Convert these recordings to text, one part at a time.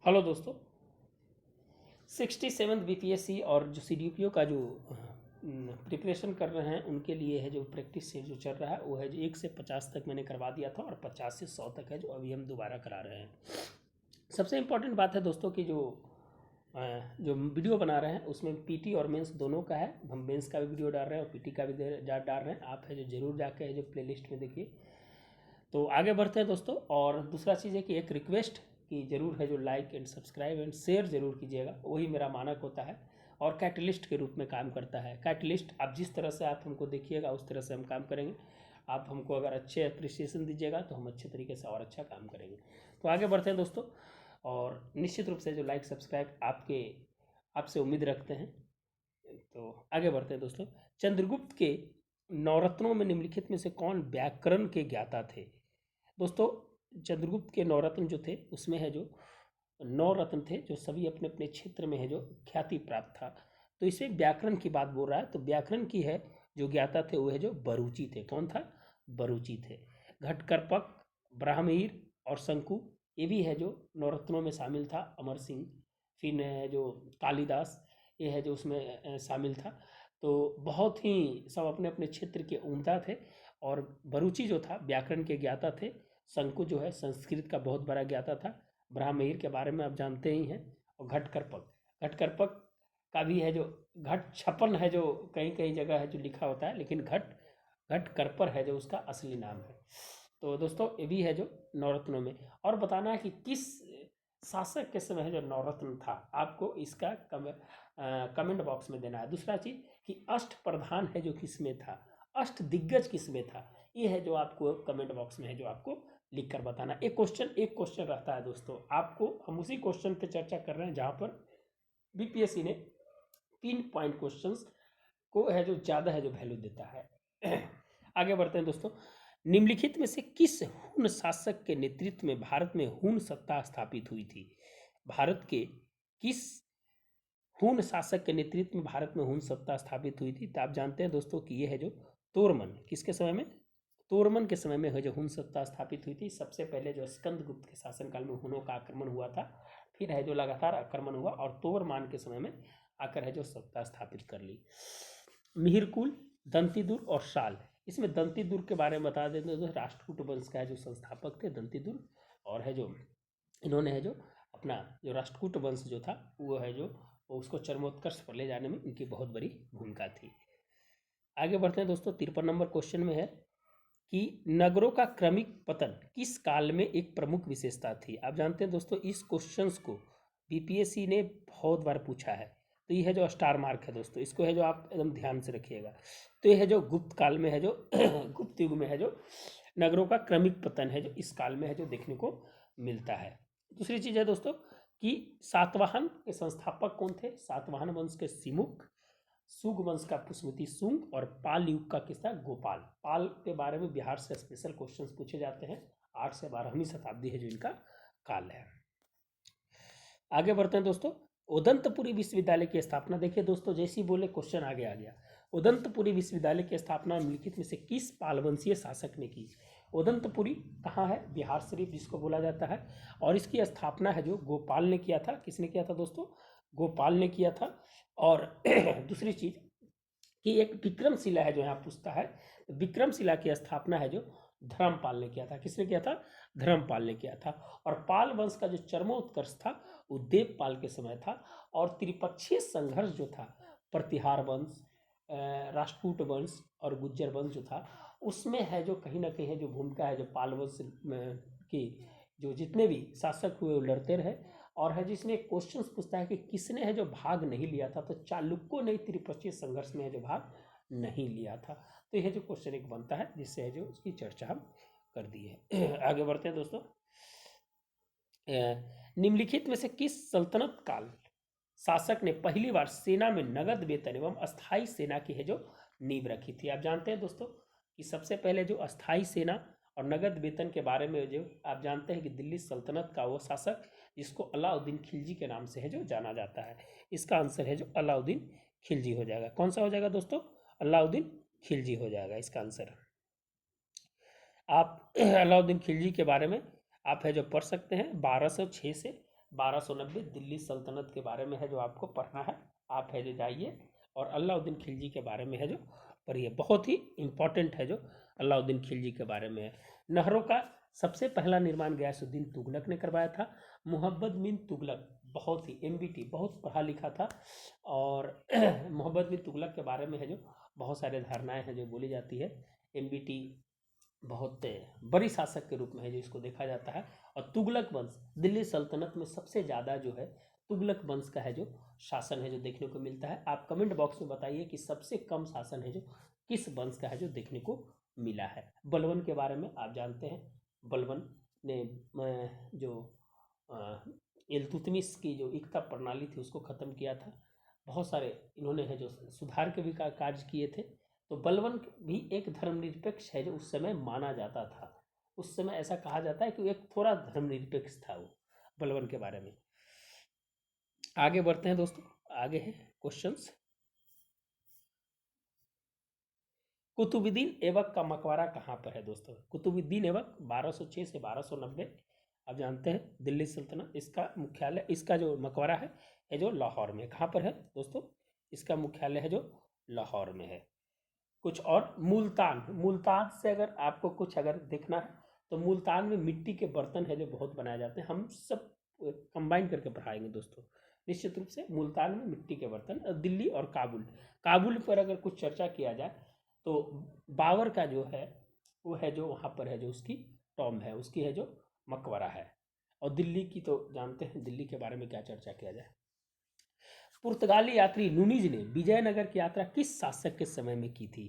Hello दोस्तों, 67th BPSC और जो सीडीपीओ का जो प्रिपरेशन कर रहे हैं उनके लिए है जो प्रैक्टिस से जो चल रहा है वो है जो 1 से 50 तक मैंने करवा दिया था और 50 से 100 तक है जो अभी हम दोबारा करा रहे हैं। सबसे इम्पोर्टेंट बात है दोस्तों कि जो वीडियो बना रहे हैं उसमें पीटी और मेंस दोनों का है। हम मेंस का भी वीडियो डाल रहे हैं और पीटी का भी डाल रहे हैं। आप है जो ज़रूर जाके है जो प्लेलिस्ट में देखिए। तो आगे बढ़ते हैं दोस्तों। और दूसरा चीज़ है कि एक रिक्वेस्ट कि ज़रूर है जो like and subscribe and share ज़रूर कीजिएगा, वही मेरा मानक होता है और कैटलिस्ट के रूप में काम करता है। कैटलिस्ट आप जिस तरह से आप हमको देखिएगा उस तरह से हम काम करेंगे। आप हमको अगर अच्छे अप्रिसिएशन दीजिएगा तो हम अच्छे तरीके से और अच्छा काम करेंगे। तो आगे बढ़ते हैं दोस्तों, और निश्चित रूप से जो लाइक सब्सक्राइब आपसे उम्मीद रखते हैं। तो आगे बढ़ते हैं दोस्तों। चंद्रगुप्त के नवरत्नों में निम्नलिखित में से कौन व्याकरण के ज्ञाता थे? दोस्तों, चंद्रगुप्त के नवरत्न जो थे उसमें है जो 9 रत्न थे जो सभी अपने अपने क्षेत्र में है जो ख्याति प्राप्त था। तो इसमें व्याकरण की बात बोल रहा है, तो व्याकरण की है जो ज्ञाता थे वो है जो बरूची थे। कौन था? बरूची थे। घटकरपक, ब्राह्मईर और शंकु ये भी है जो नवरत्नों में शामिल था। अमर सिंह, फिर है जो कालिदास, ये है जो उसमें शामिल था। तो बहुत ही सब अपने अपने क्षेत्र के उम्दा थे। और बरूची जो था व्याकरण के ज्ञाता थे। शंकु जो है संस्कृत का बहुत बड़ा ज्ञाता था। ब्राह्मईर के बारे में आप जानते ही हैं। और घटकरपक का भी है जो घट छपन है जो कहीं कहीं जगह है जो लिखा होता है, लेकिन घटकरपर है जो उसका असली नाम है। तो दोस्तों ये भी है जो नवरत्नों में। और बताना है कि किस शासक के समय है जो नवरत्न था, आपको इसका कमेंट बॉक्स में देना है। दूसरा चीज कि अष्ट प्रधान है जो किस में था, अष्ट दिग्गज किस में था, ये है जो आपको कमेंट बॉक्स में है जो आपको लिख कर बताना। एक क्वेश्चन रहता है दोस्तों, आपको हम उसी क्वेश्चन पे चर्चा कर रहे हैं जहाँ पर बीपीएससी ने 3 पॉइंट क्वेश्चंस को है जो ज़्यादा है जो वैल्यू देता है। आगे बढ़ते हैं दोस्तों। निम्नलिखित में से किस हुन शासक के नेतृत्व में भारत में हुन सत्ता स्थापित हुई थी? भारत के किस हुन शासक के नेतृत्व में भारत में हुन सत्ता स्थापित हुई थी? तो आप जानते हैं दोस्तों कि ये है जो तोरमन। किसके समय में? तोरमन के समय में है जो हुन सत्ता स्थापित हुई थी। सबसे पहले जो स्कंदगुप्त के शासनकाल में हुनों का आक्रमण हुआ था, फिर है जो लगातार आक्रमण हुआ और तोरमान के समय में आकर है जो सत्ता स्थापित कर ली। मिहिरकुल, दंतीदुर्ग और शाल। इसमें दंतीदुर्ग के बारे में बता देते हैं। राष्ट्रकूट वंश का है जो संस्थापक थे दंतीदुर्ग, और है जो इन्होंने है जो अपना जो राष्ट्रकूट वंश जो था वो है जो उसको चरमोत्कर्ष पर ले जाने में इनकी बहुत बड़ी भूमिका थी। आगे बढ़ते हैं दोस्तों। 53 नंबर क्वेश्चन में है कि नगरों का क्रमिक पतन किस काल में एक प्रमुख विशेषता थी? आप जानते हैं दोस्तों इस क्वेश्चंस को बीपीएससी ने बहुत बार पूछा है। तो ये है जो स्टार मार्क है दोस्तों, इसको है जो आप एकदम ध्यान से रखिएगा। तो ये है जो गुप्त काल में है जो गुप्त युग में है जो नगरों का क्रमिक पतन है जो इस काल में है जो देखने को मिलता है। दूसरी चीज़ है दोस्तों कि सातवाहन के संस्थापक कौन थे? सातवाहन वंश के सिमुक, सुग वंश का पुष्मति सुंग और पाल युग का किस्सा गोपाल। पाल के बारे में बिहार से स्पेशल क्वेश्चंस पूछे जाते हैं। 8 से 12वीं शताब्दी है जो इनका काल है। आगे बढ़ते हैं दोस्तों। उदंतपुरी विश्वविद्यालय की स्थापना, देखिए दोस्तों जैसे ही बोले क्वेश्चन आगे आ गया। उदंतपुरी विश्वविद्यालय की स्थापना निम्नलिखित में से किस पालवंशीय शासक ने की? उदंतपुरी कहाँ है? बिहार शरीफ जिसको बोला जाता है। और इसकी स्थापना है जो गोपाल ने किया था। किसने किया था दोस्तों? गोपाल ने किया था। और दूसरी चीज कि एक विक्रमशिला है जो यहाँ पूछता है, विक्रमशिला की स्थापना है जो धर्मपाल ने किया था। किसने किया था? धर्मपाल ने किया था। और पाल वंश का जो चरमोत्कर्ष था वो देवपाल के समय था। और त्रिपक्षीय संघर्ष जो था प्रतिहार वंश, राष्ट्रकूट वंश और गुज्जर वंश जो था उसमें है जो कहीं ना कहीं है जो भूमिका है जो पाल वंश की जो जितने भी शासक हुए वो लड़ते रहे। और है जिसमें क्वेश्चन पूछता है कि किसने है जो भाग नहीं लिया था? तो चालुक्यों ने त्रिपक्षीय संघर्ष में है जो भाग नहीं लिया था। तो यह जो क्वेश्चन एक बनता है जिससे है जो उसकी चर्चा हम कर दी है। आगे बढ़ते हैं दोस्तों। निम्नलिखित में से किस सल्तनत काल शासक ने पहली बार सेना में नगद वेतन एवं अस्थाई सेना की है जो नींव रखी थी? आप जानते हैं दोस्तों कि सबसे पहले जो अस्थाई सेना और नगद वेतन के बारे में जो आप जानते हैं कि दिल्ली सल्तनत का वो शासक जिसको अलाउद्दीन खिलजी के नाम से है जो जाना जाता है। इसका आंसर है जो अलाउद्दीन खिलजी हो जाएगा। कौन सा हो जाएगा दोस्तों? अलाउद्दीन खिलजी हो जाएगा इसका आंसर। आप अलाउद्दीन खिलजी के बारे में आप है जो पढ़ सकते हैं। 1206 से 1290 दिल्ली सल्तनत के बारे में है जो आपको पढ़ना है। आप है जो जाइए और अलाउद्दीन खिलजी के बारे में है जो पढ़िए, बहुत ही इंपॉर्टेंट है जो अलाउद्दीन खिलजी के बारे में है। नहरों का सबसे पहला निर्माण गयासुद्दीन तुगलक ने करवाया था। मोहम्मद बिन तुगलक बहुत ही एमबीटी बहुत पढ़ा लिखा था, और मोहम्मद बिन तुगलक के बारे में है जो बहुत सारे धारणाएं हैं जो बोली जाती है। एमबीटी बहुत बड़ी शासक के रूप में है जो इसको देखा जाता है। और तुगलक वंश दिल्ली सल्तनत में सबसे ज़्यादा जो है तुगलक वंश का है जो शासन है जो देखने को मिलता है। आप कमेंट बॉक्स में बताइए कि सबसे कम शासन है जो किस वंश का है जो देखने को मिला है। बलबन के बारे में आप जानते हैं, बलबन ने जो इल्तुतमिश की जो इक्ता प्रणाली थी उसको ख़त्म किया था। बहुत सारे इन्होंने है जो सुधार के भी कार्य किए थे। तो बलबन भी एक धर्मनिरपेक्ष है जो उस समय माना जाता था। उस समय ऐसा कहा जाता है कि एक थोड़ा धर्मनिरपेक्ष था वो बलबन के बारे में। आगे बढ़ते हैं दोस्तों, आगे है क्वेश्चंस। कुतुबुद्दीन ऐबक का मकबरा कहाँ पर है दोस्तों? कुतुबुद्दीन ऐबक 1206 से 1290 आप जानते हैं दिल्ली सल्तनत, इसका मुख्यालय, इसका जो मकबरा है जो लाहौर में। कहाँ पर है दोस्तों? इसका मुख्यालय है जो लाहौर में है। कुछ और मुल्तान, मुल्तान से अगर आपको कुछ अगर देखना है तो मुल्तान में मिट्टी के बर्तन है जो बहुत बनाए जाते हैं। हम सब कंबाइन करके पढ़ाएंगे दोस्तों निश्चित रूप से। मुल्तान में मिट्टी के बर्तन। दिल्ली और काबुल, काबुल पर अगर कुछ चर्चा किया जाए तो बाबर का जो है वो है जो वहाँ पर है जो उसकी टॉम्ब है, उसकी है जो मकबरा है। और दिल्ली की तो जानते हैं, दिल्ली के बारे में क्या चर्चा किया जाए। पुर्तगाली यात्री नूनीज ने विजयनगर की यात्रा किस शासक के समय में की थी?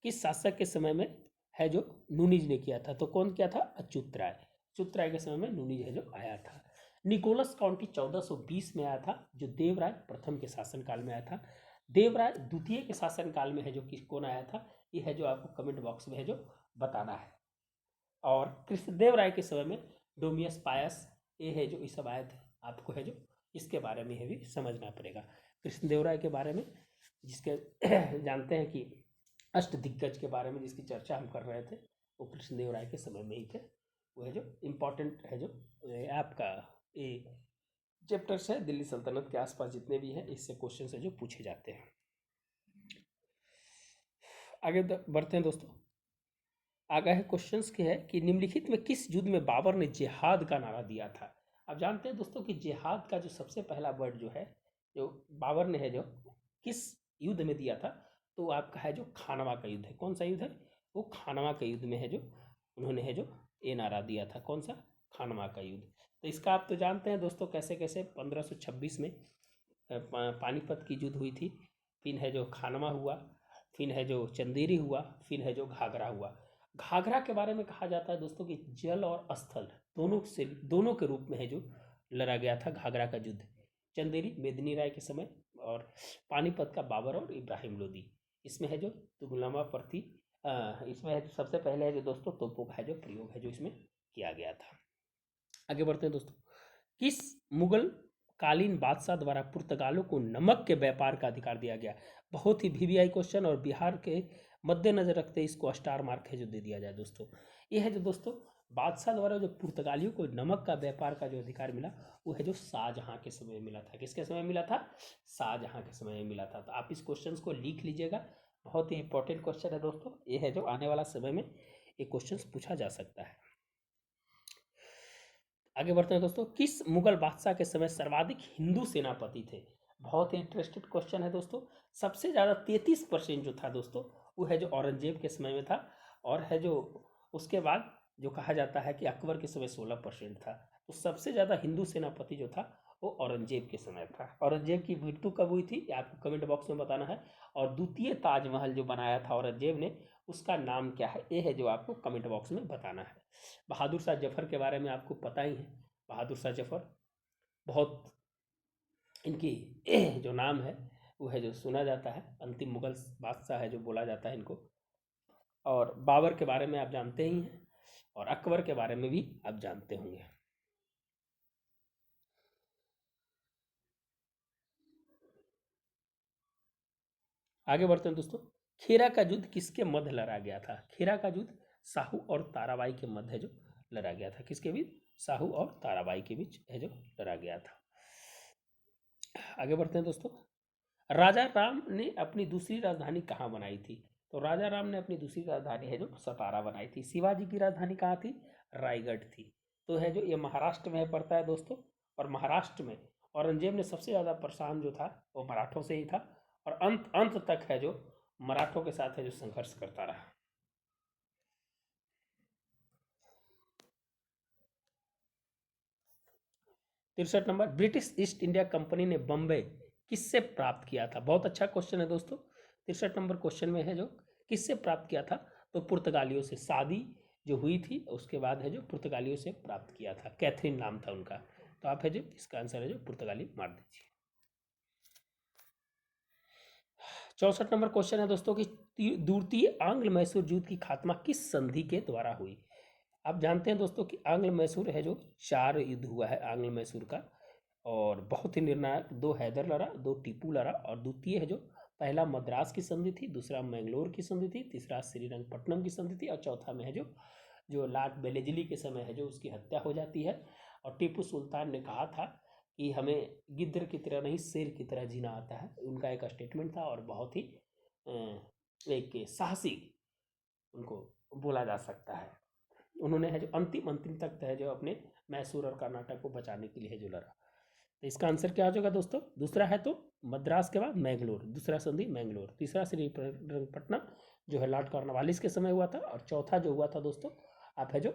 किस शासक के समय में है जो नूनीज ने किया था? तो कौन किया था? अच्युत राय। अच्युत राय के समय में नूनीज है जो आया था। निकोलस काउंटी 1420 में आया था, जो देवराय प्रथम के शासनकाल में आया था। देवराय द्वितीय के शासनकाल में है जो किस कौन आया था, ये है जो आपको कमेंट बॉक्स में है जो बताना है। और कृष्णदेव राय के समय में डोमियस पायस, ये है जो ये सब आए थे। आपको है जो इसके बारे में है भी समझना पड़ेगा। कृष्णदेव राय के बारे में जिसके जानते हैं कि अष्ट दिग्गज के बारे में जिसकी चर्चा हम कर रहे थे वो कृष्णदेव राय के समय में ही थे। वो है जो इम्पोर्टेंट है जो आपका ये चैप्टर्स है दिल्ली सल्तनत के आसपास जितने भी हैं, इससे क्वेश्चन है जो पूछे जाते हैं। आगे बढ़ते हैं दोस्तों। आगे है क्वेश्चंस के है कि निम्नलिखित में किस युद्ध में बाबर ने जिहाद का नारा दिया था? आप जानते हैं दोस्तों कि जिहाद का जो सबसे पहला वर्ड जो है जो बाबर ने है जो किस युद्ध में दिया था, तो आपका है जो खानवा का युद्ध है। कौन सा युद्ध है? वो खानवा के युद्ध में है जो उन्होंने है जो ये नारा दिया था। कौन सा? खानवा का युद्ध। तो इसका आप तो जानते हैं दोस्तों कैसे कैसे 1526 में पानीपत की युद्ध हुई थी, फिर है जो खानवा हुआ, फिर है जो चंदेरी हुआ, फिर है जो घाघरा हुआ। घाघरा के बारे में कहा जाता है दोस्तों कि जल और स्थल दोनों के रूप में है जो लड़ा गया था घाघरा का युद्ध। चंदेरी मेदिनी राय के समय, और पानीपत का बाबर और इब्राहिम लोदी। इसमें है जो तुगलमा प्रति इसमें है सबसे पहले है जो दोस्तों तोपों का है जो प्रयोग है जो इसमें किया गया था। आगे बढ़ते हैं दोस्तों। किस मुगल कालीन बादशाह द्वारा पुर्तगालों को नमक के व्यापार का अधिकार दिया गया? बहुत ही वीवीआई क्वेश्चन, और बिहार के मद्देनजर रखते इसको स्टार मार्क है जो दे दिया जाए दोस्तों। ये है जो दोस्तों बादशाह द्वारा जो पुर्तगालियों को नमक का व्यापार का जो अधिकार मिला वो है जो शाहजहां के समय में मिला था। किसके समय मिला था? शाहजहां के समय में मिला था। तो आप इस क्वेश्चन को लिख लीजिएगा, बहुत ही इंपॉर्टेंट क्वेश्चन है दोस्तों। ये है जो आने वाला समय में ये क्वेश्चन पूछा जा सकता है। आगे बढ़ते हैं दोस्तों। किस मुगल बादशाह के समय सर्वाधिक हिंदू सेनापति थे? बहुत ही इंटरेस्टेड क्वेश्चन है दोस्तों। सबसे ज़्यादा 33% जो था दोस्तों वो है जो औरंगजेब के समय में था, और है जो उसके बाद जो कहा जाता है कि अकबर के समय 16% था। तो सबसे ज़्यादा हिंदू सेनापति जो था वो औरंगजेब के समय था। औरंगजेब की मृत्यु कब हुई थी ये आपको कमेंट बॉक्स में बताना है। और द्वितीय ताजमहल जो बनाया था औरंगजेब ने उसका नाम क्या है, ये है जो आपको कमेंट बॉक्स में बताना है। बहादुर शाह जफर के बारे में आपको पता ही है। बहादुर शाह जफर बहुत इनकी जो नाम है वो है जो सुना जाता है, अंतिम मुगल बादशाह है जो बोला जाता है इनको। और बाबर के बारे में आप जानते ही हैं, और अकबर के बारे में भी आप जानते होंगे। आगे बढ़ते हैं दोस्तों। खेरा का युद्ध किसके मध्य लड़ा गया था? खेरा का युद्ध साहू और ताराबाई के मध्य जो लड़ा गया था, किसके बीच? शाहू और ताराबाई के बीच है जो लड़ा गया था। आगे बढ़ते हैं दोस्तों। राजा राम ने अपनी दूसरी राजधानी कहाँ बनाई थी? तो राजा राम ने अपनी दूसरी राजधानी है जो सतारा बनाई थी। शिवाजी की राजधानी कहाँ थी? रायगढ़ थी। तो है जो ये महाराष्ट्र में पड़ता है दोस्तों, और महाराष्ट्र में औरंगजेब ने सबसे ज़्यादा परेशान जो था वो मराठों से ही था, और अंत अंत तक है जो मराठों के साथ है जो संघर्ष करता रहा। 63 number, British east India company ने बम्बई किससे प्राप्त किया था? बहुत अच्छा क्वेश्चन है दोस्तों। 63 नंबर क्वेश्चन में है जो किससे प्राप्त किया था? तो पुर्तगालियों से। शादी जो हुई थी उसके बाद है जो पुर्तगालियों से प्राप्त किया था। कैथरीन नाम था उनका। तो आप है जो इसका आंसर है जो पुर्तगाली मार दीजिए। 64 नंबर क्वेश्चन है दोस्तों कि द्वितीय आंग्ल मैसूर युद्ध की खात्मा किस संधि के द्वारा हुई? आप जानते हैं दोस्तों कि आंग्ल मैसूर है जो 4 युद्ध हुआ है आंग्ल मैसूर का, और बहुत ही निर्णायक। 2 हैदर लड़ा, 2 टीपू लड़ा, और द्वितीय है जो पहला मद्रास की संधि थी, दूसरा मैंगलोर की संधि थी, तीसरा श्रीरंगपट्टनम की संधि थी, और चौथा में है जो जो लॉर्ड बेलेजली के समय है जो उसकी हत्या हो जाती है। और टीपू सुल्तान ने कहा था कि हमें गिद्ध की तरह नहीं शेर की तरह जीना आता है। उनका एक स्टेटमेंट था, और बहुत ही एक साहसी उनको बोला जा सकता है। उन्होंने है जो अंतिम अंतिम तक है जो अपने मैसूर और कर्नाटक को बचाने के लिए है जो लड़ा। तो इसका आंसर क्या हो जाएगा दोस्तों? दूसरा है तो मद्रास के बाद मैंगलोर, दूसरा संधि मैंगलोर, तीसरा श्रीरंगपट्टनम जो है लॉर्ड कॉर्नवालिस के समय हुआ था, और चौथा जो हुआ था दोस्तों आप है जो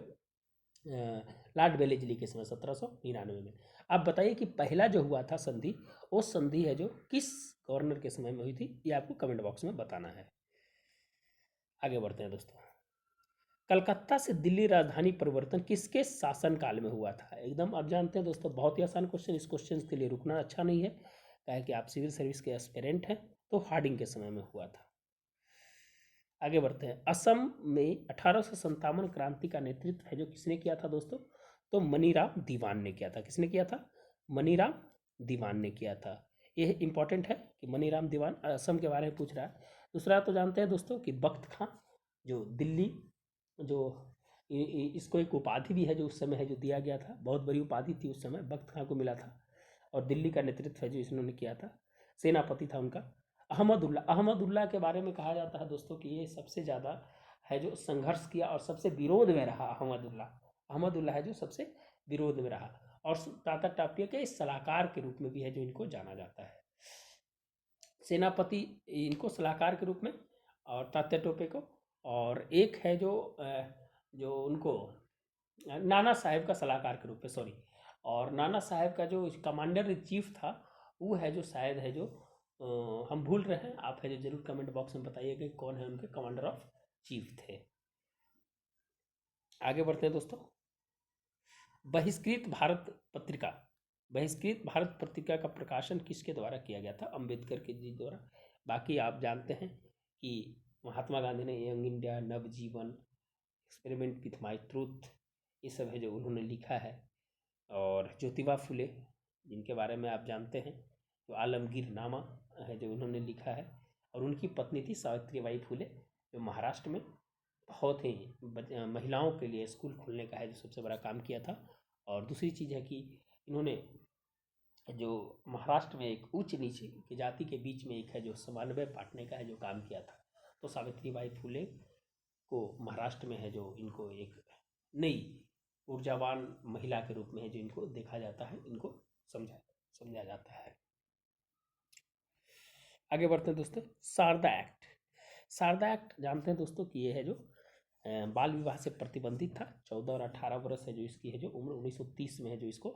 लॉर्ड वेलेस्ली के समय 1799 में। आप बताइए कि पहला जो हुआ था संधि, वो संधि है जो किस गवर्नर के समय में हुई थी, ये आपको कमेंट बॉक्स में बताना है। आगे बढ़ते हैं दोस्तों। कलकत्ता से दिल्ली राजधानी परिवर्तन किसके शासनकाल में हुआ था? एकदम आप जानते हैं दोस्तों, बहुत ही आसान क्वेश्चन। इस क्वेश्चन के लिए रुकना अच्छा नहीं है, क्या कि आप सिविल सर्विस के एस्पिरेंट हैं। तो हार्डिंग के समय में हुआ था। आगे बढ़ते हैं। असम में 1857 क्रांति का नेतृत्व है जो किसने किया था दोस्तों? तो मनीराम दीवान ने किया था। किसने किया था? मनीराम दीवान ने किया था। यह इंपॉर्टेंट है कि मनीराम दीवान असम के बारे में पूछ रहा है। दूसरा तो जानते हैं दोस्तों कि बख्त खां जो दिल्ली जो इसको एक उपाधि भी है जो उस समय है जो दिया गया था, बहुत बड़ी उपाधि थी उस समय, बख्त खां को मिला था। और दिल्ली का नेतृत्व है जो इन्होंने किया था, सेनापति था उनका अहमदुल्ला। अहमदुल्ला के बारे में कहा जाता है दोस्तों कि ये सबसे ज़्यादा है जो संघर्ष किया और सबसे विरोध में रहा। अहमदुल्ला अहमदुल्ला है जो सबसे विरोध में रहा, और तात्या टोपे के सलाहकार के रूप में भी है जो इनको जाना जाता है। सेनापति इनको सलाहकार के रूप में, और तात्या टोपे को, और एक है जो उनको नाना साहेब का सलाहकार के रूप में, सॉरी, और नाना साहेब का जो कमांडर इन चीफ था वो है जो शायद है जो हम भूल रहे हैं। आप है जो जरूर कमेंट बॉक्स में बताइएगा कि कौन है उनके कमांडर ऑफ चीफ थे। आगे बढ़ते हैं दोस्तों। बहिष्कृत भारत पत्रिका, बहिष्कृत भारत पत्रिका का प्रकाशन किसके द्वारा किया गया था? अंबेडकर के जी द्वारा। बाकी आप जानते हैं कि महात्मा गांधी ने Young India, Navjivan, experiment with my truth, ये सब है जो उन्होंने लिखा है। और ज्योतिबा फुले जिनके बारे में आप जानते हैं, जो आलमगीर नामा है जो उन्होंने लिखा है, और उनकी पत्नी थी सावित्रीबाई फुले जो महाराष्ट्र में बहुत ही महिलाओं के लिए स्कूल खोलने का है जो सबसे बड़ा काम किया था। और दूसरी चीज़ है कि इन्होंने जो महाराष्ट्र में एक उच्च नीचे की जाति के बीच में एक है जो समन्वय बांटने का है जो काम किया था। तो सावित्रीबाई फुले को महाराष्ट्र में है जो इनको एक नई ऊर्जावान महिला के रूप में है जो इनको देखा जाता है, इनको समझा जाता है। आगे बढ़ते हैं दोस्तों। शारदा एक्ट, शारदा एक्ट जानते हैं दोस्तों कि ये है जो बाल विवाह से प्रतिबंधित था। 14 और 18 वर्ष है जो इसकी है जो उम्र, 1930 में है जो इसको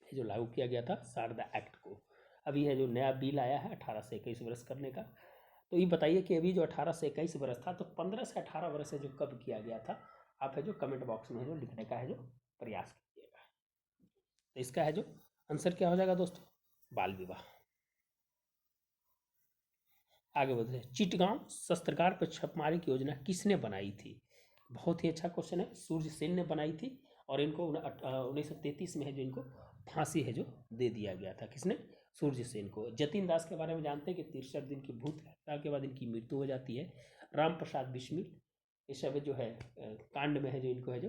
है जो लागू किया गया था शारदा एक्ट को। अभी है जो नया बिल आया है 18 से 21 वर्ष करने का। तो ये बताइए कि अभी जो 18 से 21 वर्ष था, तो 15 से 18 वर्ष है जो कब किया गया था? आप है जो कमेंट बॉक्स में है जो लिखने का है जो प्रयास कीजिएगा। तो इसका है जो आंसर क्या हो जाएगा दोस्तों? बाल विवाह। आगे बढ़ते हैं। चिटगांव शस्त्रागार पर छापेमारी की योजना किसने बनाई थी? बहुत ही अच्छा क्वेश्चन है। सूर्य सेन ने बनाई थी, और इनको 1933 में है जो इनको फांसी है जो दे दिया गया था। किसने? सूर्य सेन को। जतिन दास के बारे में जानते हैं कि 63 दिन की भूत हड़ताल के बाद इनकी मृत्यु हो जाती है। राम प्रसाद बिस्मिल, इस सब जो है कांड में है जो इनको है जो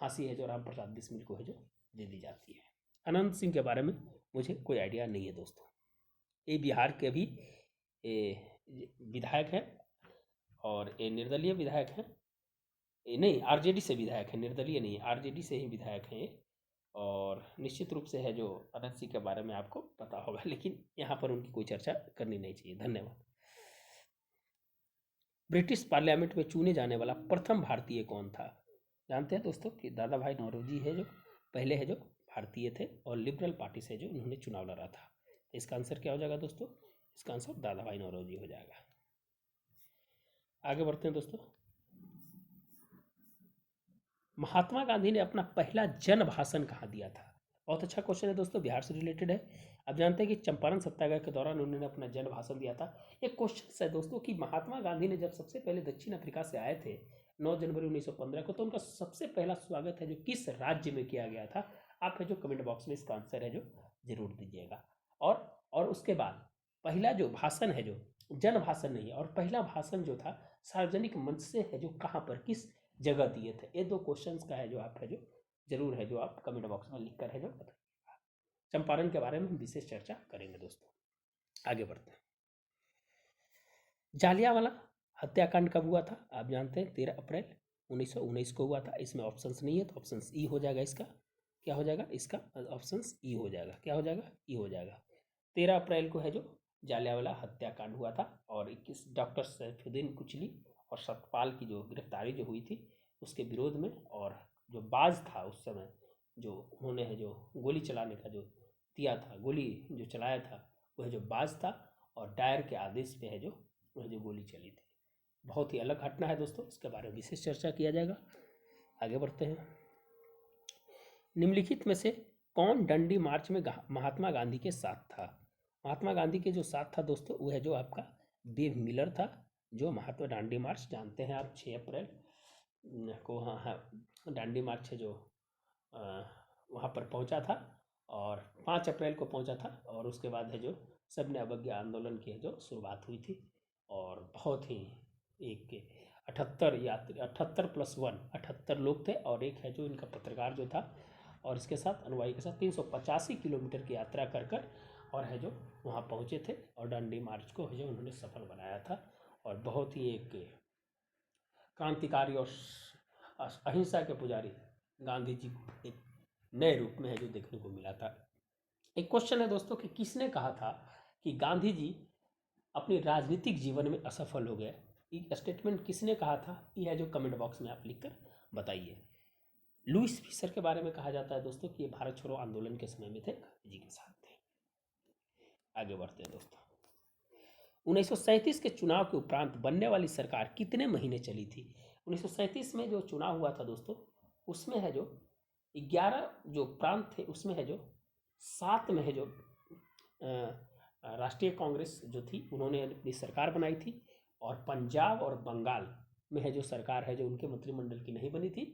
फांसी है जो राम प्रसाद बिस्मिल को है जो दे दी जाती है। अनंत सिंह के बारे में मुझे कोई आइडिया नहीं है दोस्तों। ये बिहार के भी विधायक हैं और ये निर्दलीय विधायक हैं, नहीं आरजेडी से विधायक है, निर्दलीय नहीं, आरजेडी से ही विधायक हैं ये। और निश्चित रूप से है जो अनंत सिंह के बारे में आपको पता होगा, लेकिन यहाँ पर उनकी कोई चर्चा करनी नहीं चाहिए। धन्यवाद। ब्रिटिश पार्लियामेंट में चुने जाने वाला प्रथम भारतीय कौन था? जानते हैं दोस्तों कि दादा भाई नौरोजी है जो पहले है जो भारतीय थे और लिबरल पार्टी से जो इन्होंने चुनाव लड़ा था। इसका आंसर क्या हो जाएगा दोस्तों? इसका आंसर दादा भाई नौरोजी हो जाएगा। आगे बढ़ते हैं दोस्तों। महात्मा गांधी ने अपना पहला जन भाषण कहाँ दिया था? बहुत अच्छा क्वेश्चन है दोस्तों, बिहार से रिलेटेड है। अब जानते हैं कि चंपारण सत्याग्रह के दौरान उन्होंने अपना जन भाषण दिया था। एक क्वेश्चन है दोस्तों कि महात्मा गांधी ने जब सबसे पहले दक्षिण अफ्रीका से आए थे 9 जनवरी 1915 को, तो उनका सबसे पहला स्वागत है जो किस राज्य में किया गया था? आप है जो कमेंट बॉक्स में इसका आंसर है जो जरूर दीजिएगा। और उसके बाद पहला जो भाषण है जो जन भाषण नहीं है, और पहला भाषण जो था सार्वजनिक मंच से है जो कहाँ पर किस जगह दिए थे? ये दो क्वेश्चंस का है जो आप है जो जरूर है जो आप कमेंट बॉक्स में लिख कर है जो बताइएगा। चंपारण के बारे में हम विशेष चर्चा करेंगे दोस्तों। आगे बढ़ते हैं। जालियांवाला हत्याकांड कब हुआ था? आप जानते हैं 13 अप्रैल 1919 को हुआ था। इसमें ऑप्शंस नहीं है तो ऑप्शन ई हो जाएगा। इसका क्या हो जाएगा? इसका ऑप्शन ई हो जाएगा। क्या हो जाएगा? ई हो जाएगा। 13 अप्रैल को है जो जालियांवाला हत्याकांड हुआ था और 21 डॉक्टर सैफुद्दीन कुचली और सतपाल की जो गिरफ्तारी जो हुई थी उसके विरोध में, और जो बाज था उस समय जो उन्होंने है जो गोली चलाने का जो दिया था, गोली जो चलाया था वह जो बाज था, और डायर के आदेश पे है जो वह जो गोली चली थी। बहुत ही अलग घटना है दोस्तों, इसके बारे में विशेष चर्चा किया जाएगा। आगे बढ़ते हैं। निम्नलिखित में से कौन डंडी मार्च में महात्मा गांधी के साथ था? महात्मा गांधी के जो साथ था दोस्तों वह है जो आपका बेव मिलर था, जो महात्मा दांडी मार्च जानते हैं आप 6 अप्रैल को हाँ दांडी मार्च है जो वहाँ पर पहुँचा था और 5 अप्रैल को पहुँचा था, और उसके बाद है जो सबने अवज्ञा आंदोलन की जो शुरुआत हुई थी। और बहुत ही एक 78 यात्री 78+1 78 लोग थे, और एक है जो इनका पत्रकार जो था और इसके साथ अनुयायी के साथ 385 किलोमीटर की यात्रा कर और है जो वहाँ पहुँचे थे और दांडी मार्च को है जो उन्होंने सफल बनाया था। और बहुत ही एक क्रांतिकारी और अहिंसा के पुजारी गांधी जी को एक नए रूप में है जो देखने को मिला था। एक क्वेश्चन है दोस्तों कि किसने कहा था कि गांधी जी अपने राजनीतिक जीवन में असफल हो गए? ये स्टेटमेंट किसने कहा था? ये है जो कमेंट बॉक्स में आप लिखकर बताइए। लुईस फिशर के बारे में कहा जाता है दोस्तों कि ये भारत छोड़ो आंदोलन के समय में थे, गांधी जी के साथ थे। आगे बढ़ते हैं दोस्तों। 1937 के चुनाव के उपरांत बनने वाली सरकार कितने महीने चली थी? 1937 में जो चुनाव हुआ था दोस्तों उसमें है जो 11 जो प्रांत थे उसमें है जो 7 में है जो राष्ट्रीय कांग्रेस जो थी उन्होंने अपनी सरकार बनाई थी, और पंजाब और बंगाल में है जो सरकार है जो उनके मंत्रिमंडल की नहीं बनी थी।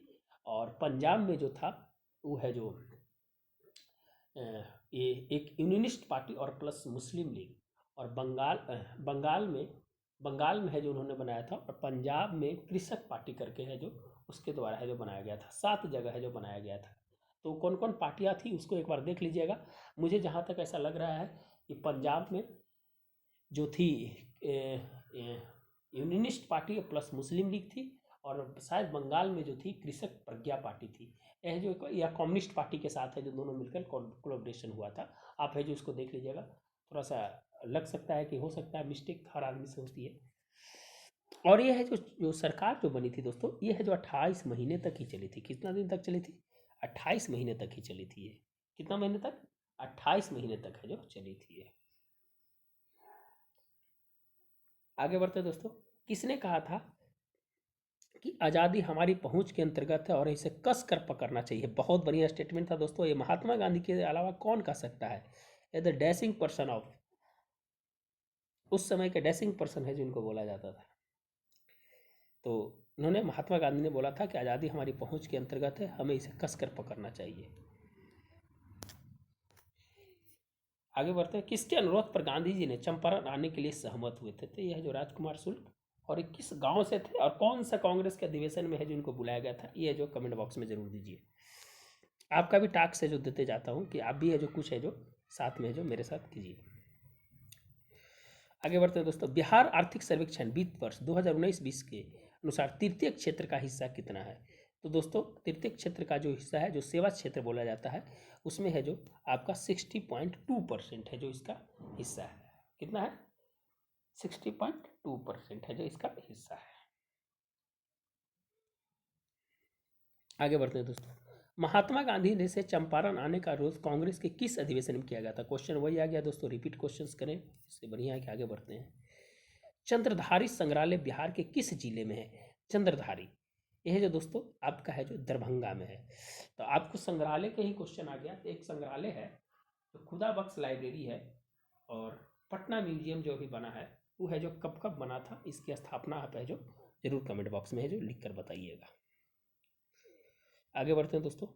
और पंजाब में जो था वो है जो ये एक यूनियनिस्ट पार्टी और प्लस मुस्लिम लीग, और बंगाल में है जो उन्होंने बनाया था, और पंजाब में कृषक पार्टी करके है जो उसके द्वारा है जो बनाया गया था। 7 जगह है जो बनाया गया था। तो कौन कौन पार्टियाँ थी उसको एक बार देख लीजिएगा। मुझे जहाँ तक ऐसा लग रहा है कि पंजाब में जो थी यूनियनिस्ट पार्टी प्लस मुस्लिम लीग थी, और शायद बंगाल में जो थी कृषक प्रज्ञा पार्टी थी, यह जो या कम्युनिस्ट पार्टी के साथ है जो दोनों मिलकर कोलैबोरेशन हुआ था। आप है जो इसको देख लीजिएगा। थोड़ा सा लग सकता है कि हो सकता है मिस्टेक हर आदमी से होती है। और ये है जो सरकार जो बनी थी दोस्तों ये है जो 28 महीने तक ही चली थी। कितना दिन तक चली थी? 28 महीने तक ही चली थी। ये कितना महीने तक? 28 महीने तक है जो चली थी ये। आगे बढ़ते दोस्तों। किसने कहा था कि आज़ादी हमारी पहुंच के अंतर्गत है और इसे कस कर पकड़ना चाहिए? बहुत बढ़िया स्टेटमेंट था दोस्तों। ये महात्मा गांधी के अलावा कौन कह सकता है? ये द डैशिंग पर्सन ऑफ उस समय के डैशिंग पर्सन है जिनको बोला जाता था। तो उन्होंने महात्मा गांधी ने बोला था कि आज़ादी हमारी पहुंच के अंतर्गत है, हमें इसे कस कर पकड़ना चाहिए। आगे बढ़ते हैं। किसके अनुरोध पर गांधी जी ने चंपारण आने के लिए सहमत हुए थे? तो यह है जो राजकुमार शुक्ल और ये किस गांव से थे और कौन सा कांग्रेस के अधिवेशन में है जो इनको बुलाया गया था, ये जो कमेंट बॉक्स में जरूर दीजिए। आपका भी टास्क है जो देते जाता हूँ कि आप भी है जो कुछ है जो साथ में है जो मेरे साथ कीजिए। आगे बढ़ते हैं दोस्तों। बिहार आर्थिक सर्वेक्षण वित्त वर्ष 2019-20 के अनुसार तृतीय क्षेत्र का हिस्सा कितना है? तो दोस्तों तृतीय क्षेत्र का जो हिस्सा है, जो सेवा क्षेत्र बोला जाता है, उसमें है जो आपका 60.2% है जो इसका हिस्सा है। कितना है? 60.2% है जो इसका हिस्सा है। आगे बढ़ते हैं दोस्तों। महात्मा गांधी ने से चंपारण आने का विरोध कांग्रेस के किस अधिवेशन में किया गया था? क्वेश्चन वही आ गया दोस्तों, रिपीट क्वेश्चंस करें, इससे बढ़िया है कि आगे बढ़ते हैं। चंद्रधारी संग्रहालय बिहार के किस जिले में है? चंद्रधारी, यह जो दोस्तों आपका है जो दरभंगा में है। तो आपको संग्रहालय के ही क्वेश्चन आ गया। तो एक संग्रहालय है जो खुदा बख्श लाइब्रेरी है, और पटना म्यूजियम जो भी बना है वो है जो कब कब बना था, इसकी स्थापना आप है जो जरूर कमेंट बॉक्स में है जो लिख कर बताइएगा। आगे बढ़ते हैं दोस्तों।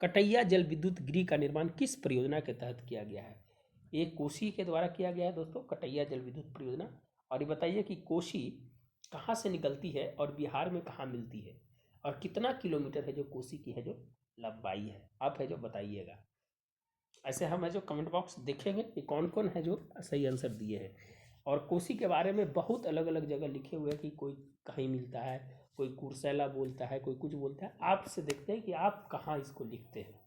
कटैया जल विद्युत गृह का निर्माण किस परियोजना के तहत किया गया है? ये कोसी के द्वारा किया गया है दोस्तों, कटैया जल विद्युत परियोजना। और ये बताइए कि कोसी कहाँ से निकलती है और बिहार में कहाँ मिलती है, और कितना किलोमीटर है जो कोसी की है जो लंबाई है, आप है जो बताइएगा। ऐसे हम है जो कमेंट बॉक्स देखेंगे कि कौन कौन है जो सही आंसर दिए हैं। और कोसी के बारे में बहुत अलग अलग जगह लिखे हुए हैं कि कोई कहीं मिलता है, कोई कुर्सेला बोलता है, कोई कुछ बोलता है। आपसे देखते हैं कि आप कहाँ इसको लिखते हैं।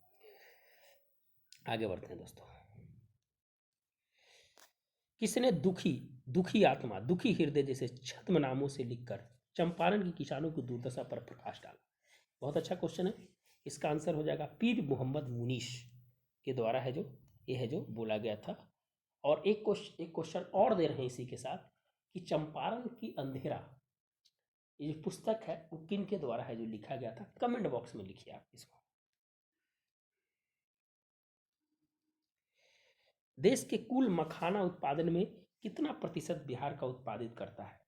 आगे बढ़ते हैं दोस्तों। किसने दुखी दुखी आत्मा दुखी हृदय जैसे छद्म नामों से लिखकर चंपारण के किसानों की दुर्दशा पर प्रकाश डाला? बहुत अच्छा क्वेश्चन है। इसका आंसर हो जाएगा पीर मोहम्मद मुनीश के द्वारा है जो ये है जो बोला गया था। और एक क्वेश्चन और दे रहे हैं इसी के साथ कि चंपारण की अंधेरा, ये जो पुस्तक है वो किन के द्वारा है जो लिखा गया था? कमेंट बॉक्स में लिखिए आप इसको। देश के कुल मखाना उत्पादन में कितना प्रतिशत बिहार का उत्पादित करता है?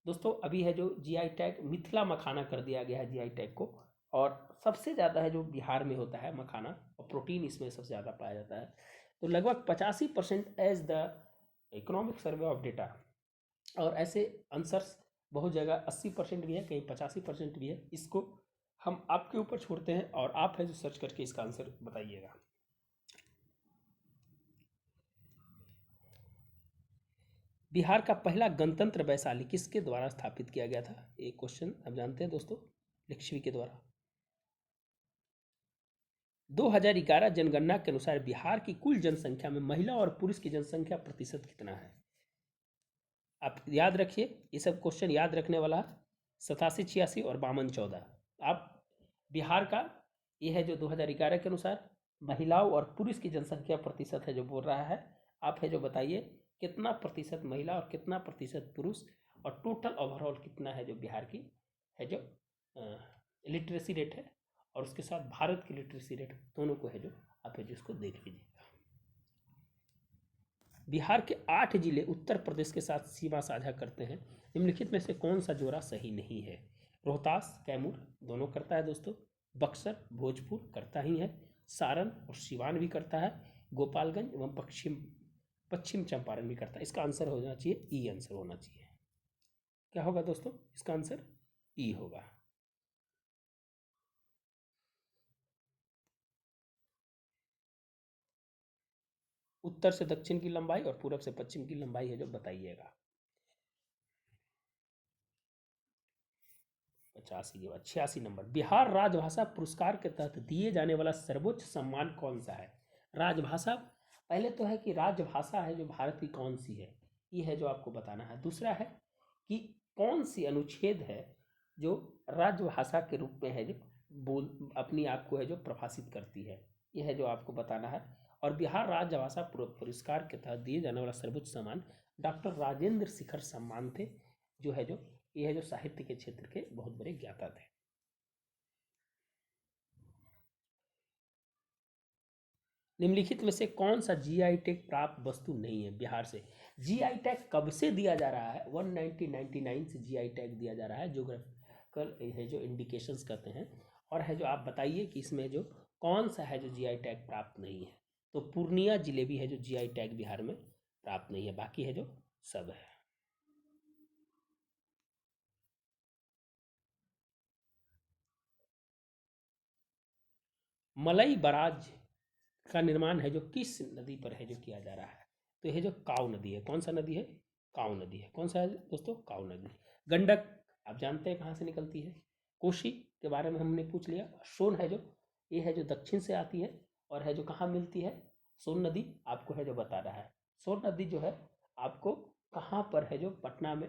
दोस्तों अभी है जो जीआई टैग मिथिला मखाना कर दिया गया है जीआई टैग को, और सबसे ज़्यादा है जो बिहार में होता है मखाना, और प्रोटीन इसमें सबसे ज़्यादा पाया जाता है। तो लगभग 85% as the economic survey of data. और ऐसे आंसर्स बहुत जगह 80% भी है, कहीं 85% भी है। इसको हम आपके ऊपर छोड़ते हैं और आप है जो सर्च करके इसका आंसर बताइएगा। बिहार का पहला गणतंत्र वैशाली किसके द्वारा स्थापित किया गया था? एक क्वेश्चन आप जानते हैं दोस्तों, लिच्छवी के द्वारा। 2011 जनगणना के अनुसार बिहार की कुल जनसंख्या में महिला और पुरुष की जनसंख्या प्रतिशत कितना है? आप याद रखिए, ये सब क्वेश्चन याद रखने वाला 87, 86 और 52, 14। आप बिहार का ये है जो 2011 के अनुसार महिलाओं और पुरुष की जनसंख्या प्रतिशत है जो बोल रहा है। आप है जो बताइए कितना प्रतिशत महिला और कितना प्रतिशत पुरुष, और टोटल ओवरऑल कितना है जो बिहार की है जो लिटरेसी रेट है, और उसके साथ भारत की लिटरेसी रेट, दोनों को है जो आप है जो इसको देख लीजिएगा। बिहार के 8 जिले उत्तर प्रदेश के साथ सीमा साझा करते हैं, निम्नलिखित में से कौन सा जोड़ा सही नहीं है? रोहतास, कैमूर दोनों करता है दोस्तों, बक्सर, भोजपुर करता ही है, सारण और सिवान भी करता है, गोपालगंज एवं पश्चिम चंपारण भी करता है। इसका आंसर होना चाहिए ई आंसर होना चाहिए। क्या होगा दोस्तों? इसका आंसर ई होगा। उत्तर से दक्षिण की लंबाई और पूरब से पश्चिम की लंबाई है जो बताइएगा। 85 के बाद 86 नंबर। बिहार राजभाषा पुरस्कार के तहत दिए जाने वाला सर्वोच्च सम्मान कौन सा है? राजभाषा, पहले तो है कि राजभाषा है जो भारत की कौन सी है, ये है जो आपको बताना है। दूसरा है कि कौन सी अनुच्छेद है जो राजभाषा के रूप में है जो बोल अपनी आप को है जो प्रभाषित करती है, यह है जो आपको बताना है। और बिहार राजभाषा पुरस्कार के तहत दिए जाने वाला सर्वोच्च सम्मान डॉक्टर राजेंद्र शिखर सम्मान थे, जो है जो ये है जो साहित्य के क्षेत्र के बहुत बड़े ज्ञाता थे। निम्नलिखित में से कौन सा जीआई टैग प्राप्त वस्तु नहीं है बिहार से? जीआई टैग कब से दिया जा रहा है? 1999 से जीआई टैग दिया जा रहा है, ज्योग्राफिकल है जो इंडिकेशंस कहते हैं। और है जो आप बताइए कि इसमें जो कौन सा है जो जीआई टैग प्राप्त नहीं है। तो पूर्णिया जिलेबी है जो जीआई टैग बिहार में प्राप्त नहीं है, बाकी है जो सब है। मलई बराज का निर्माण है जो किस नदी पर है जो किया जा रहा है। तो यह जो काऊ नदी है, कौन सा नदी है, काऊ नदी है। कौन सा है दोस्तों, काऊ नदी। गंडक आप जानते हैं कहाँ से निकलती है, कोशी के बारे में हमने पूछ लिया। सोन है जो, ये है जो दक्षिण से आती है और है जो कहाँ मिलती है, सोन नदी आपको है जो बता रहा है। सोन नदी जो है आपको कहाँ पर है जो पटना में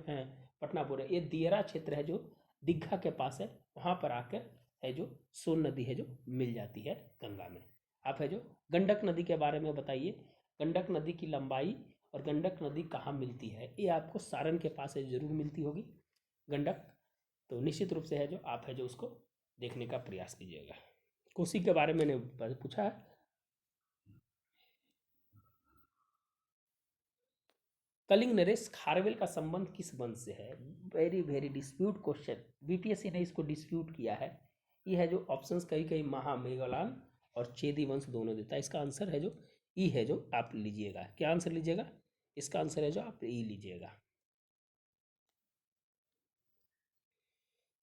पटना बोल रहे, ये दियरा क्षेत्र है जो दीघा के पास है, वहाँ पर आकर है जो सोन नदी है जो मिल जाती है गंगा में। आप है जो गंडक नदी के बारे में बताइए, गंडक नदी की लंबाई और गंडक नदी कहाँ मिलती है। ये आपको सारण के पास है जरूर मिलती होगी गंडक, तो निश्चित रूप से है जो आप है जो उसको देखने का प्रयास कीजिएगा। कोसी के बारे में मैंने पूछा है। कलिंग नरेश खारवेल का संबंध किस वंश से है। Very very dispute question, BPSC ने इसको डिस्प्यूट किया है। ये है जो ऑप्शंस कहीं कहीं महामेघलान और चेदी वंश दोनों देता है। इसका आंसर है जो ई है जो आप लीजिएगा। क्या आंसर लीजिएगा, इसका आंसर है जो आप ई लीजिएगा।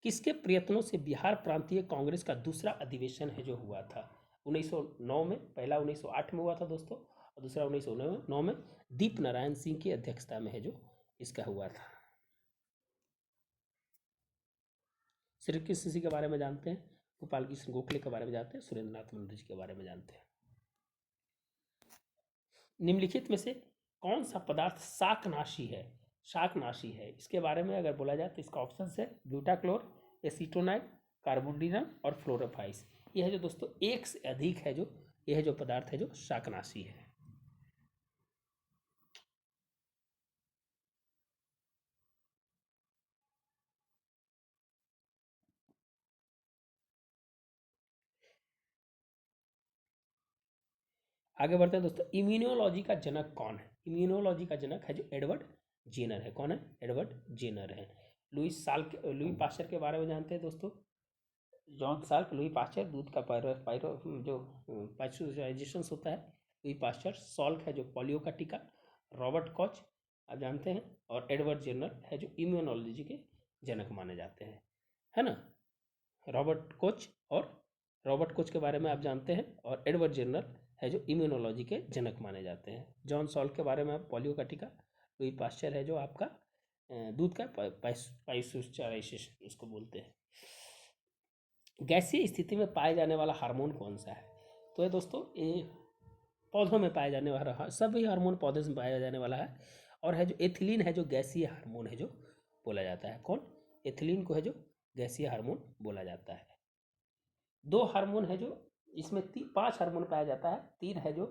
किसके प्रयत्नों से बिहार प्रांतीय कांग्रेस का दूसरा अधिवेशन है जो हुआ था। 1909 में, पहला 1908 में हुआ था दोस्तों, और दूसरा 1909 में दीप नारायण सिंह की अध्यक्षता में है जो इसका हुआ था। श्री कृष्ण जी के बारे में जानते हैं, गोपाल कृष्ण गोखले के बारे में जानते हैं, सुरेंद्र नाथ मंदिर जी के बारे में जानते हैं। निम्नलिखित में से कौन सा पदार्थ शाकनाशी है, शाकनाशी है, इसके बारे में अगर बोला जाए तो इसका ऑप्शन है ब्यूटाक्लोर, एसीटोनाइल, कार्बोडिनम और फ्लोरोफाइस। यह है जो दोस्तों एक से अधिक है जो यह जो पदार्थ है जो शाकनाशी है। आगे बढ़ते हैं दोस्तों, इम्यूनोलॉजी का जनक कौन है। इम्यूनोलॉजी का जनक है जो एडवर्ड जेनर है। कौन है, एडवर्ड जेनर है। लुई पास्चर के बारे में जानते हैं दोस्तों। जॉन साल्क, लुई पास्चर, दूध का पायरो जो पास्चराइजेशन होता है, लुई पास्चर। सॉल्क है जो पोलियो का टीका। रॉबर्ट कॉच आप जानते हैं, और एडवर्ड जेनर है जो इम्यूनोलॉजी के जनक माने जाते हैं, है ना। रॉबर्ट कोच और रॉबर्ट कोच के बारे में आप जानते हैं, और एडवर्ड जेनर है जो इम्यूनोलॉजी के जनक माने जाते हैं। जॉन सॉल्क के बारे में आप पोलियो का टीका। लुई पास्चर है जो आपका दूध का पास्चराइजेशन उसको बोलते हैं। गैसीय स्थिति में पाए जाने वाला हार्मोन कौन सा है। तो ये दोस्तों ये पौधों में पाया जाने वाला, सभी हार्मोन पौधे में पाया जाने वाला है। और है जो एथिलीन है जो गैसीय हार्मोन है जो बोला जाता है। कौन, एथिलीन को है जो गैसीय हार्मोन बोला जाता है। दो हार्मोन है जो इसमें 5 हार्मोन पाया जाता है। 3 है जो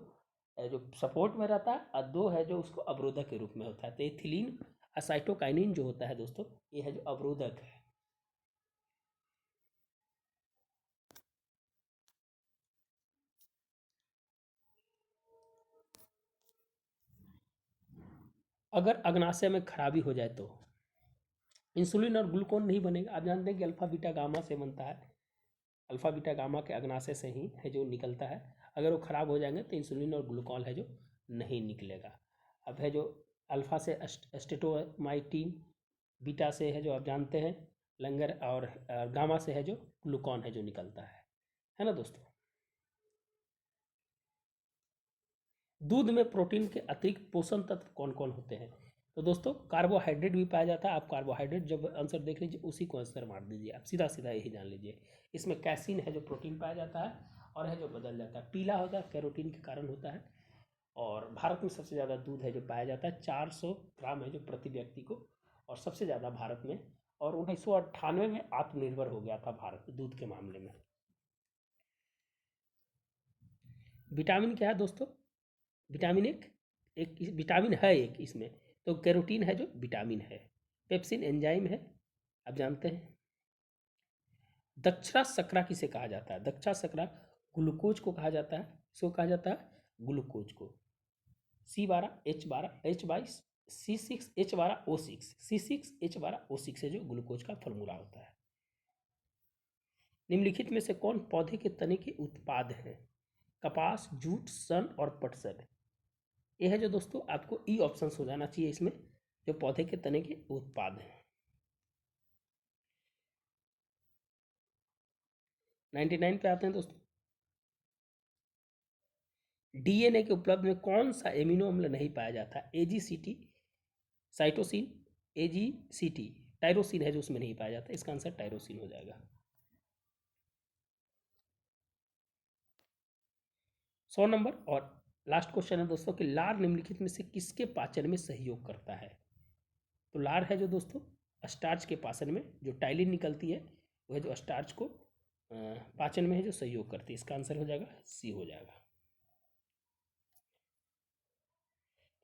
सपोर्ट में रहता है, और 2 है जो उसको अवरोधक के रूप में होता है। तो एथिलीन असाइटोकाइनिन जो होता है दोस्तों, ये है जो अवरोधक है। अगर अग्नाशय में खराबी हो जाए तो इंसुलिन और ग्लूकोन नहीं बनेगा। आप जानते हैं कि अल्फा बीटा गामा से बनता है, अल्फा बीटा गामा के अग्नाशय से ही है जो निकलता है। अगर वो खराब हो जाएंगे तो इंसुलिन और ग्लूकोन है जो नहीं निकलेगा। अब है जो अल्फा से एस्टेटोमाइटिन, बीटा से है जो आप जानते हैं लंगर, और गामा से है जो ग्लूकोन है जो निकलता है ना दोस्तों। दूध में प्रोटीन के अतिरिक्त पोषण तत्व कौन कौन होते हैं। तो दोस्तों कार्बोहाइड्रेट भी पाया जाता है। आप कार्बोहाइड्रेट जब आंसर देख लीजिए उसी को आंसर मार दीजिए, आप सीधा सीधा यही जान लीजिए। इसमें कैसीन है जो प्रोटीन पाया जाता है, और है जो बदल जाता है, पीला होता है कैरोटीन के कारण होता है। और भारत में सबसे ज़्यादा दूध है जो पाया जाता है, 400 ग्राम है जो प्रति व्यक्ति को, और सबसे ज़्यादा भारत में। और 1998 में आत्मनिर्भर हो गया था भारत दूध के मामले में। विटामिन क्या है दोस्तों, विटामिन एक, एक विटामिन है एक इसमें, तो कैरोटीन है जो विटामिन है। पेप्सिन एंजाइम है, आप जानते हैं। दक्षरा सकरा किसे कहा जाता है। दक्षरा सकरा ग्लूकोज को कहा जाता है। इसको कहा जाता है ग्लूकोज को। C12H12 H22 C6H12O6 C6H12O6 है जो ग्लूकोज का फॉर्मूला होता है। निम्नलिखित में से कौन पौधे के तने के उत्पाद हैं? कपास, जूट, सन और पटसन। ये है जो दोस्तों आपको ई ऑप्शन हो जाना चाहिए इसमें, जो पौधे के तने के उत्पाद हैं। 99 पे आते हैं दोस्तों। डीएनए के उपलब्ध में कौन सा एमिनो अम्ल नहीं पाया जाता? एजीसीटी, साइटोसिन, एजीसीटी, टायरोसिन है जो उसमें नहीं पाया जाता। इसका आंसर टायरोसिन हो जाएगा। 100 नंबर और लास्ट क्वेश्चन है दोस्तों कि लार निम्नलिखित में से किसके पाचन में सहयोग करता है? तो लार है जो दोस्तों स्टार्च के पाचन में, जो टाइलिन निकलती है वह जो स्टार्च को पाचन में है जो सहयोग करती है। इसका आंसर हो जाएगा सी हो जाएगा।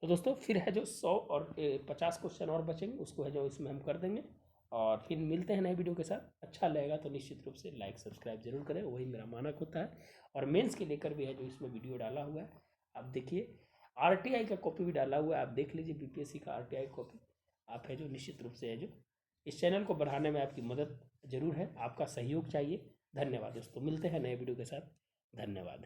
तो दोस्तों फिर है जो 100 और 50 क्वेश्चन और बचेंगे, उसको है जो इसमें हम कर देंगे और फिर मिलते हैं नए वीडियो के साथ। अच्छा लगेगा तो निश्चित रूप से लाइक सब्सक्राइब जरूर करें, वही मेरा मानक होता है। और मेंस के लेकर भी है जो इसमें वीडियो डाला हुआ है, आप देखिए। आरटीआई का कॉपी भी डाला हुआ है, आप देख लीजिए। बीपीएससी का आरटीआई कॉपी आप है जो निश्चित रूप से है जो इस चैनल को बढ़ाने में आपकी मदद जरूर है, आपका सहयोग चाहिए। धन्यवाद दोस्तों, मिलते हैं नए वीडियो के साथ। धन्यवाद।